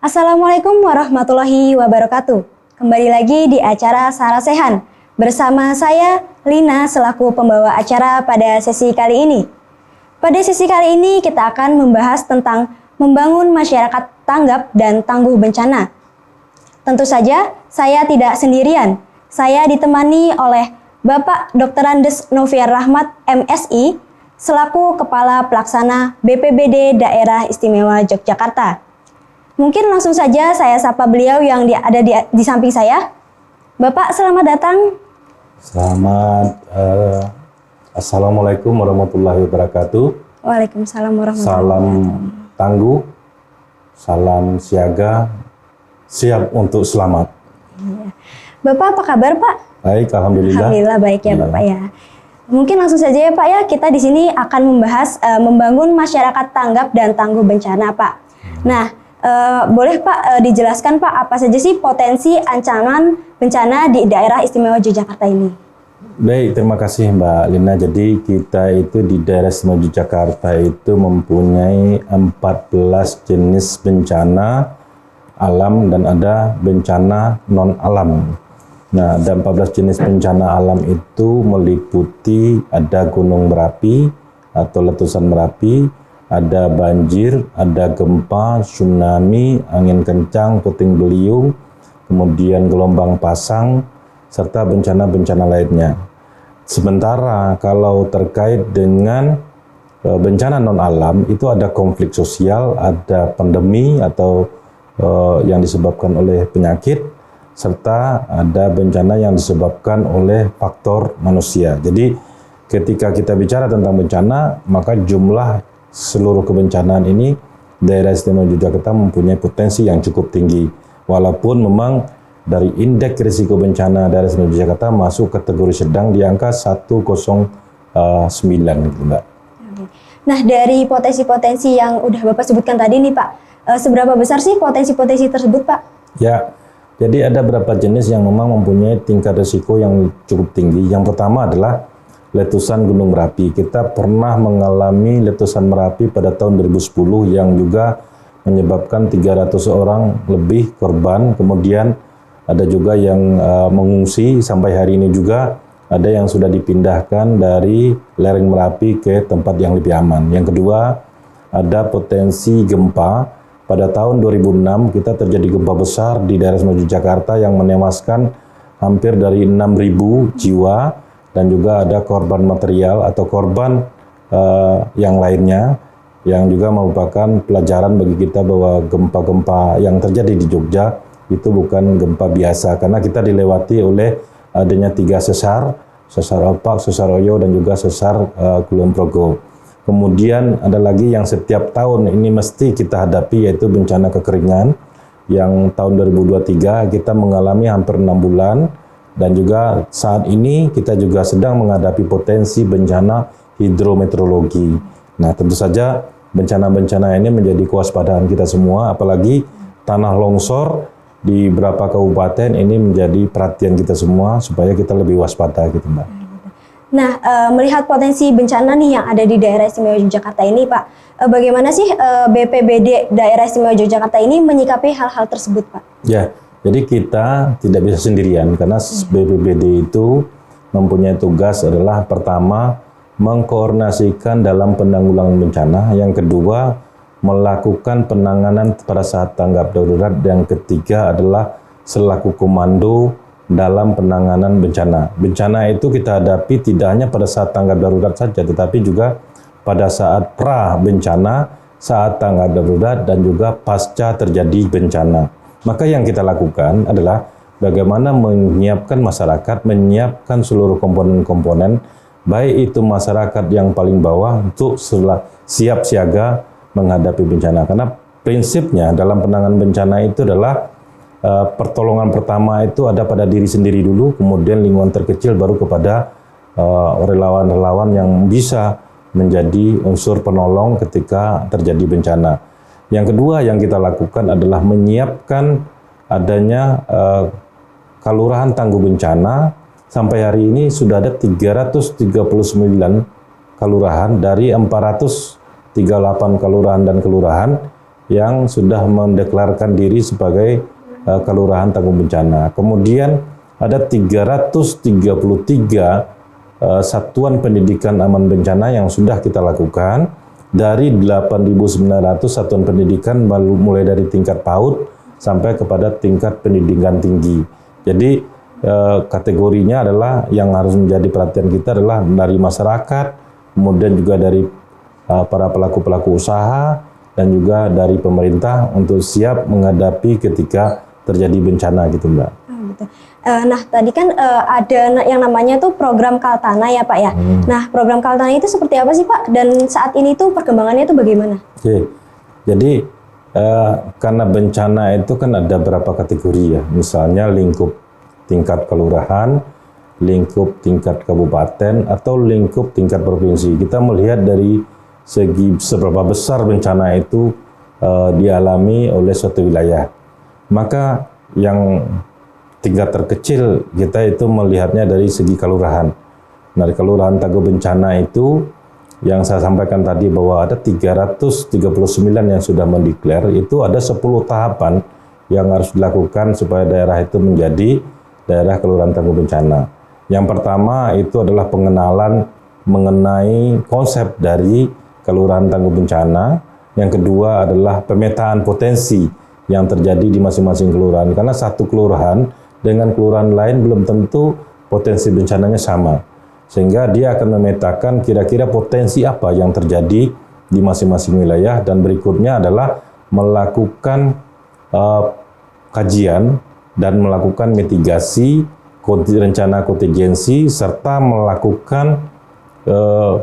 Assalamualaikum warahmatullahi wabarakatuh. Kembali lagi di acara Sarasehan bersama saya Lina selaku pembawa acara pada sesi kali ini. Pada sesi kali ini kita akan membahas tentang membangun masyarakat tanggap dan tangguh bencana. Tentu saja saya tidak sendirian. Saya ditemani oleh Bapak Dr. Andes Noviar Rahmat MSI selaku Kepala Pelaksana BPBD Daerah Istimewa Yogyakarta. Mungkin langsung saja saya sapa beliau yang ada di samping saya. Bapak, selamat datang. Assalamualaikum warahmatullahi wabarakatuh. Waalaikumsalam warahmatullahi Salam wabarakatuh. tangguh, salam siaga, siap untuk selamat. Iya. Bapak, apa kabar, Pak? Baik, alhamdulillah. Alhamdulillah baik ya, Bapak ya. Mungkin langsung saja ya, Pak ya, kita di sini akan membahas membangun masyarakat tanggap dan tangguh bencana, Pak. Nah, boleh Pak dijelaskan Pak apa saja sih potensi ancaman bencana di daerah istimewa Yogyakarta ini? Baik, terima kasih Mbak Lina. Jadi kita itu di daerah istimewa Yogyakarta itu mempunyai 14 jenis bencana alam dan ada bencana non alam. Nah, ada 14 jenis bencana alam itu meliputi ada gunung berapi atau letusan Merapi, ada banjir, ada gempa, tsunami, angin kencang, puting beliung, kemudian gelombang pasang, serta bencana-bencana lainnya. Sementara kalau terkait dengan bencana non-alam, itu ada konflik sosial, ada pandemi atau yang disebabkan oleh penyakit, serta ada bencana yang disebabkan oleh faktor manusia. Jadi ketika kita bicara tentang bencana, maka jumlah seluruh kebencanaan ini daerah istimewa Yogyakarta mempunyai potensi yang cukup tinggi. Walaupun memang dari indeks risiko bencana daerah istimewa Yogyakarta masuk kategori sedang di angka 109 gitu Mbak. Nah, dari potensi-potensi yang udah Bapak sebutkan tadi nih Pak, seberapa besar sih potensi-potensi tersebut Pak? Ya, jadi ada beberapa jenis yang memang mempunyai tingkat risiko yang cukup tinggi. Yang pertama adalah letusan Gunung Merapi. Kita pernah mengalami letusan Merapi pada tahun 2010 yang juga menyebabkan 300 orang lebih korban. Kemudian ada juga yang mengungsi sampai hari ini juga ada yang sudah dipindahkan dari lereng Merapi ke tempat yang lebih aman. Yang kedua, ada potensi gempa. Pada tahun 2006 kita terjadi gempa besar di daerah Yogyakarta yang menewaskan hampir dari 6.000 jiwa. Dan juga ada korban material atau korban yang lainnya yang juga merupakan pelajaran bagi kita bahwa gempa-gempa yang terjadi di Jogja itu bukan gempa biasa karena kita dilewati oleh adanya 3 sesar Opak, sesar Oyo dan juga sesar Kulon Progo. Kemudian ada lagi yang setiap tahun ini mesti kita hadapi yaitu bencana kekeringan yang tahun 2023 kita mengalami hampir 6 bulan. Dan juga saat ini kita juga sedang menghadapi potensi bencana hidrometeorologi. Nah, tentu saja bencana-bencana ini menjadi kewaspadaan kita semua, apalagi tanah longsor di beberapa kabupaten ini menjadi perhatian kita semua supaya kita lebih waspada gitu Mbak. Nah, melihat potensi bencana nih yang ada di daerah istimewa Yogyakarta ini Pak, bagaimana sih BPBD daerah istimewa Yogyakarta ini menyikapi hal-hal tersebut Pak? Ya. Jadi kita tidak bisa sendirian karena BPBD itu mempunyai tugas adalah pertama mengkoordinasikan dalam penanggulangan bencana, yang kedua melakukan penanganan pada saat tanggap darurat, yang ketiga adalah selaku komando dalam penanganan bencana. Bencana itu kita hadapi tidak hanya pada saat tanggap darurat saja, tetapi juga pada saat pra bencana, saat tanggap darurat, dan juga pasca terjadi bencana. Maka yang kita lakukan adalah bagaimana menyiapkan masyarakat, menyiapkan seluruh komponen-komponen, baik itu masyarakat yang paling bawah untuk siap siaga menghadapi bencana. Karena prinsipnya dalam penanganan bencana itu adalah pertolongan pertama itu ada pada diri sendiri dulu, kemudian lingkungan terkecil baru kepada relawan-relawan yang bisa menjadi unsur penolong ketika terjadi bencana. Yang kedua yang kita lakukan adalah menyiapkan adanya kelurahan tangguh bencana. Sampai hari ini sudah ada 339 kelurahan dari 438 kelurahan dan kelurahan yang sudah mendeklarasikan diri sebagai kelurahan tangguh bencana. Kemudian ada 333 satuan pendidikan aman bencana yang sudah kita lakukan dari 8.900 satuan pendidikan mulai dari tingkat PAUD sampai kepada tingkat pendidikan tinggi. Jadi kategorinya adalah yang harus menjadi perhatian kita adalah dari masyarakat, kemudian juga dari para pelaku-pelaku usaha dan juga dari pemerintah untuk siap menghadapi ketika terjadi bencana gitu, Mbak. Gitu. Nah, tadi kan ada yang namanya tuh program Kaltana ya Pak ya. Nah, program Kaltana itu seperti apa sih Pak? Dan saat ini tuh perkembangannya itu bagaimana? Oke, jadi karena bencana itu kan ada beberapa kategori ya. Misalnya lingkup tingkat kelurahan, lingkup tingkat kabupaten, atau lingkup tingkat provinsi. Kita melihat dari segi seberapa besar bencana itu dialami oleh suatu wilayah. Maka yang tingkat terkecil kita itu melihatnya dari segi kelurahan. Nah, di kelurahan tangguh bencana itu yang saya sampaikan tadi bahwa ada 339 yang sudah mendeklar, itu ada 10 tahapan yang harus dilakukan supaya daerah itu menjadi daerah kelurahan tangguh bencana. Yang pertama itu adalah pengenalan mengenai konsep dari kelurahan tangguh bencana. Yang kedua adalah pemetaan potensi yang terjadi di masing-masing kelurahan, karena satu kelurahan dengan kelurahan lain belum tentu potensi bencananya sama, sehingga dia akan memetakan kira-kira potensi apa yang terjadi di masing-masing wilayah, dan berikutnya adalah melakukan kajian dan melakukan mitigasi rencana kontingensi serta melakukan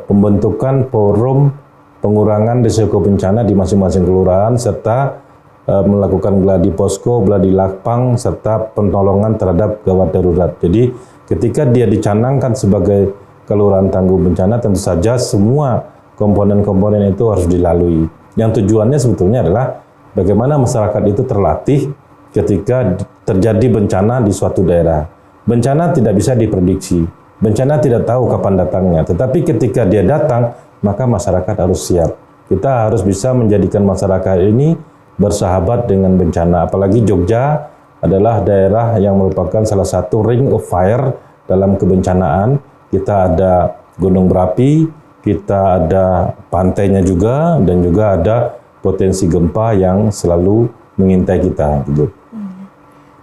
pembentukan forum pengurangan risiko bencana di masing-masing kelurahan serta melakukan gladi posko, gladi lakpang, serta penolongan terhadap gawat darurat. Jadi ketika dia dicanangkan sebagai kelurahan tangguh bencana, tentu saja semua komponen-komponen itu harus dilalui. Yang tujuannya sebetulnya adalah bagaimana masyarakat itu terlatih ketika terjadi bencana di suatu daerah. Bencana tidak bisa diprediksi, bencana tidak tahu kapan datangnya, tetapi ketika dia datang, maka masyarakat harus siap. Kita harus bisa menjadikan masyarakat ini bersahabat dengan bencana. Apalagi Jogja adalah daerah yang merupakan salah satu ring of fire dalam kebencanaan. Kita ada gunung berapi, kita ada pantainya juga, dan juga ada potensi gempa yang selalu mengintai kita gitu.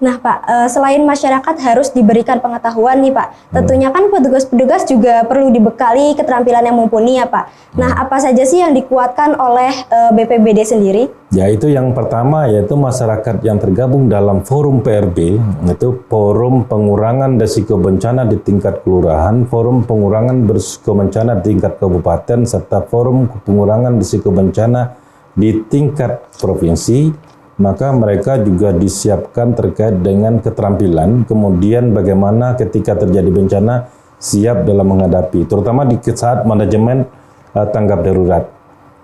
Nah Pak, selain masyarakat harus diberikan pengetahuan nih Pak, tentunya kan petugas-petugas juga perlu dibekali keterampilan yang mumpuni ya Pak. Nah, apa saja sih yang dikuatkan oleh BPBD sendiri? Ya, itu yang pertama yaitu masyarakat yang tergabung dalam forum PRB, itu forum pengurangan risiko bencana di tingkat kelurahan, forum pengurangan berisiko bencana di tingkat kabupaten, serta forum pengurangan risiko bencana di tingkat provinsi. Maka mereka juga disiapkan terkait dengan keterampilan, kemudian bagaimana ketika terjadi bencana siap dalam menghadapi, terutama di saat manajemen tanggap darurat.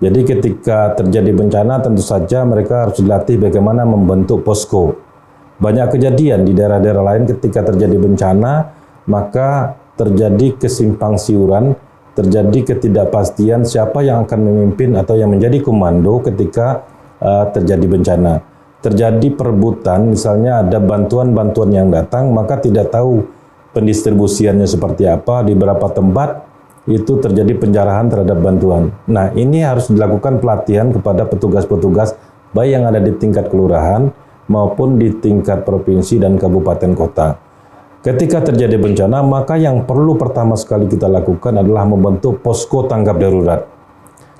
Jadi ketika terjadi bencana tentu saja mereka harus dilatih bagaimana membentuk posko. Banyak kejadian di daerah-daerah lain ketika terjadi bencana, maka terjadi kesimpang siuran, terjadi ketidakpastian siapa yang akan memimpin atau yang menjadi komando ketika terjadi bencana. Terjadi perebutan, misalnya ada bantuan-bantuan yang datang, maka tidak tahu pendistribusiannya seperti apa, di beberapa tempat itu terjadi penjarahan terhadap bantuan. Nah, ini harus dilakukan pelatihan kepada petugas-petugas baik yang ada di tingkat kelurahan maupun di tingkat provinsi dan kabupaten kota. Ketika terjadi bencana, maka yang perlu pertama sekali kita lakukan adalah membentuk posko tanggap darurat.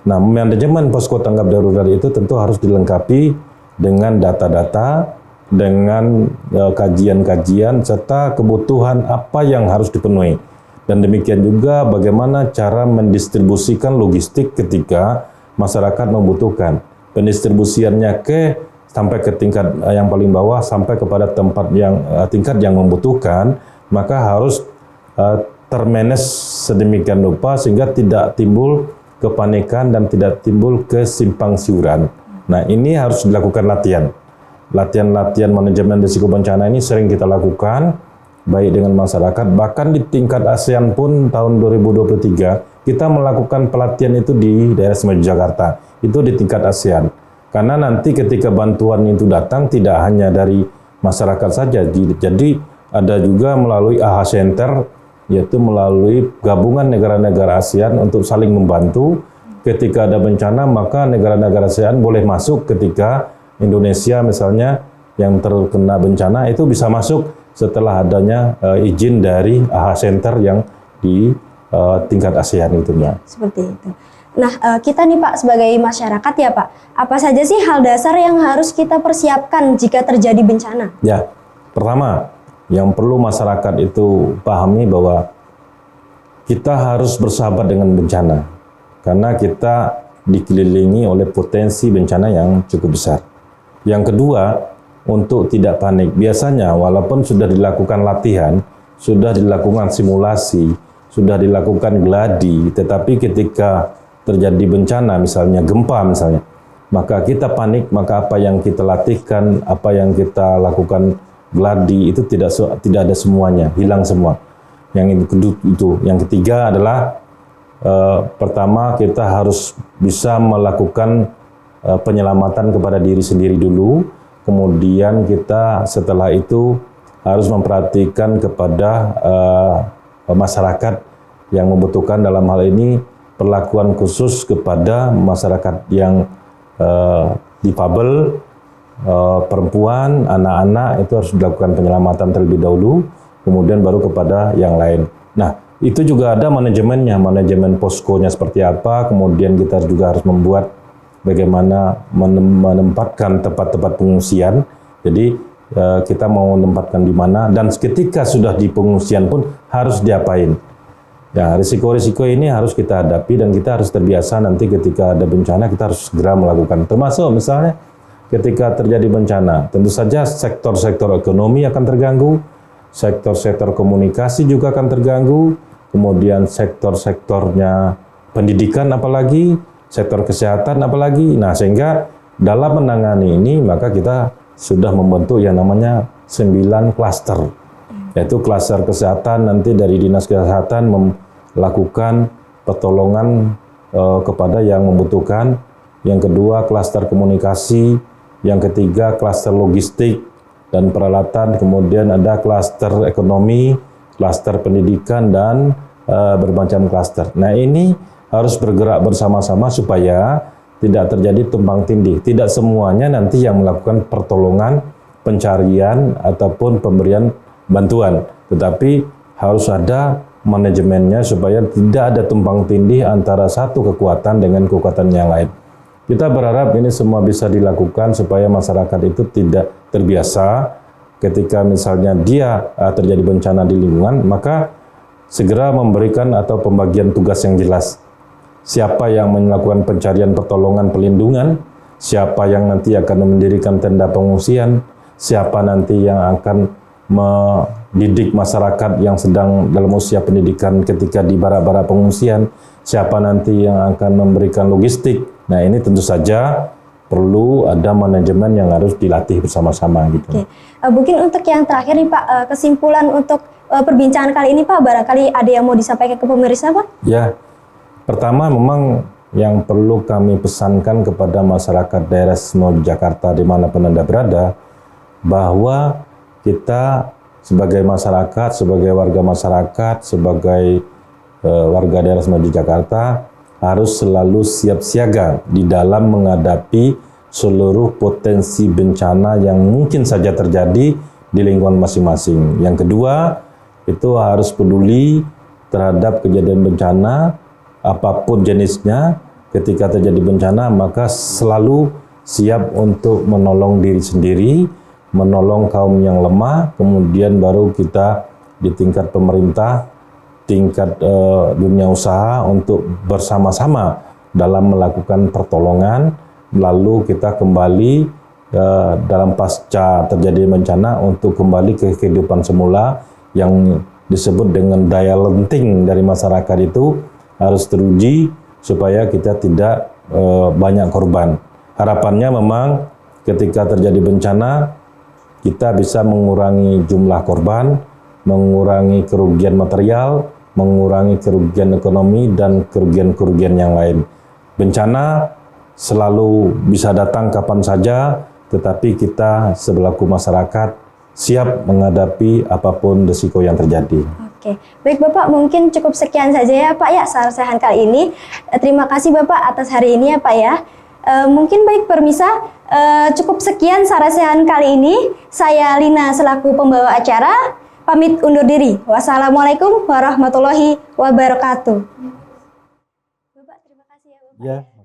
Nah, manajemen posko tanggap darurat itu tentu harus dilengkapi dengan data-data, dengan kajian-kajian, serta kebutuhan apa yang harus dipenuhi. Dan demikian juga bagaimana cara mendistribusikan logistik ketika masyarakat membutuhkan. Pendistribusiannya sampai ke tingkat yang paling bawah, sampai kepada tingkat yang membutuhkan, maka harus termanage sedemikian rupa sehingga tidak timbul kepanikan dan tidak timbul kesimpang siuran. Nah, ini harus dilakukan latihan. Latihan-latihan manajemen risiko bencana ini sering kita lakukan baik dengan masyarakat, bahkan di tingkat ASEAN pun tahun 2023 kita melakukan pelatihan itu di daerah Semeru Jakarta, itu di tingkat ASEAN. Karena nanti ketika bantuan itu datang tidak hanya dari masyarakat saja, jadi ada juga melalui AHA Center, yaitu melalui gabungan negara-negara ASEAN untuk saling membantu. Ketika ada bencana, maka negara-negara ASEAN boleh masuk ketika Indonesia misalnya yang terkena bencana itu bisa masuk setelah adanya izin dari AHA Center yang di tingkat ASEAN itu. Seperti itu. Nah, kita nih Pak sebagai masyarakat ya Pak, apa saja sih hal dasar yang harus kita persiapkan jika terjadi bencana? Ya, pertama yang perlu masyarakat itu pahami bahwa kita harus bersahabat dengan bencana, karena kita dikelilingi oleh potensi bencana yang cukup besar. Yang kedua, untuk tidak panik. Biasanya walaupun sudah dilakukan latihan, sudah dilakukan simulasi, sudah dilakukan gladi, tetapi ketika terjadi bencana, misalnya gempa misalnya, maka kita panik, maka apa yang kita latihkan, apa yang kita lakukan gladi itu tidak ada semuanya, hilang semua. Yang itu. Yang ketiga adalah pertama kita harus bisa melakukan penyelamatan kepada diri sendiri dulu, kemudian kita setelah itu harus memperhatikan kepada masyarakat yang membutuhkan, dalam hal ini perlakuan khusus kepada masyarakat yang difabel, perempuan, anak-anak, itu harus dilakukan penyelamatan terlebih dahulu, kemudian baru kepada yang lain. Nah, itu juga ada manajemennya, manajemen poskonya seperti apa, kemudian kita juga harus membuat bagaimana menempatkan tempat-tempat pengungsian. Jadi kita mau menempatkan di mana, dan ketika sudah di pengungsian pun harus diapain. Ya, risiko-risiko ini harus kita hadapi dan kita harus terbiasa nanti ketika ada bencana kita harus segera melakukan. Termasuk misalnya ketika terjadi bencana, tentu saja sektor-sektor ekonomi akan terganggu, sektor-sektor komunikasi juga akan terganggu, kemudian sektor-sektornya pendidikan apalagi, sektor kesehatan apalagi. Nah, sehingga dalam menangani ini maka kita sudah membentuk yang namanya 9 klaster. Yaitu klaster kesehatan, nanti dari Dinas Kesehatan melakukan pertolongan kepada yang membutuhkan. Yang kedua, klaster komunikasi. Yang ketiga, klaster logistik dan peralatan. Kemudian ada klaster ekonomi, klaster pendidikan, dan bermacam klaster. Nah, ini harus bergerak bersama-sama supaya tidak terjadi tumpang tindih. Tidak semuanya nanti yang melakukan pertolongan, pencarian, ataupun pemberian bantuan, tetapi harus ada manajemennya supaya tidak ada tumpang tindih antara satu kekuatan dengan kekuatan yang lain. Kita berharap ini semua bisa dilakukan supaya masyarakat itu tidak terbiasa ketika misalnya dia terjadi bencana di lingkungan, maka segera memberikan atau pembagian tugas yang jelas. Siapa yang melakukan pencarian, pertolongan, pelindungan, siapa yang nanti akan mendirikan tenda pengungsian, siapa nanti yang akan mendidik masyarakat yang sedang dalam usia pendidikan ketika di bara-bara pengungsian, siapa nanti yang akan memberikan logistik. Nah, ini tentu saja perlu ada manajemen yang harus dilatih bersama-sama gitu. Oke. Mungkin untuk yang terakhir nih Pak, kesimpulan untuk perbincangan kali ini Pak, barangkali ada yang mau disampaikan ke pemirsa Pak? Ya, pertama memang yang perlu kami pesankan kepada masyarakat daerah Semoy Jakarta dimanapun Anda berada, bahwa kita sebagai masyarakat, sebagai warga masyarakat, sebagai warga daerah Semoy Jakarta harus selalu siap siaga di dalam menghadapi seluruh potensi bencana yang mungkin saja terjadi di lingkungan masing-masing. Yang kedua, itu harus peduli terhadap kejadian bencana, apapun jenisnya. Ketika terjadi bencana, maka selalu siap untuk menolong diri sendiri, menolong kaum yang lemah, kemudian baru kita di tingkat pemerintah, tingkat dunia usaha untuk bersama-sama dalam melakukan pertolongan, lalu kita kembali dalam pasca terjadi bencana untuk kembali ke kehidupan semula yang disebut dengan daya lenting dari masyarakat itu harus teruji supaya kita tidak banyak korban. Harapannya memang ketika terjadi bencana kita bisa mengurangi jumlah korban, mengurangi kerugian material, mengurangi kerugian ekonomi dan kerugian-kerugian yang lain. Bencana selalu bisa datang kapan saja, tetapi kita selaku masyarakat siap menghadapi apapun risiko yang terjadi. Oke, baik Bapak, mungkin cukup sekian saja ya Pak ya Sarah Sehan kali ini. Terima kasih Bapak atas hari ini ya Pak ya. Mungkin baik permisa, cukup sekian Sarah Sehan kali ini. Saya Lina selaku pembawa acara, pamit undur diri. Wassalamualaikum warahmatullahi wabarakatuh. Bapak, terima kasih ya Bapak. Ya.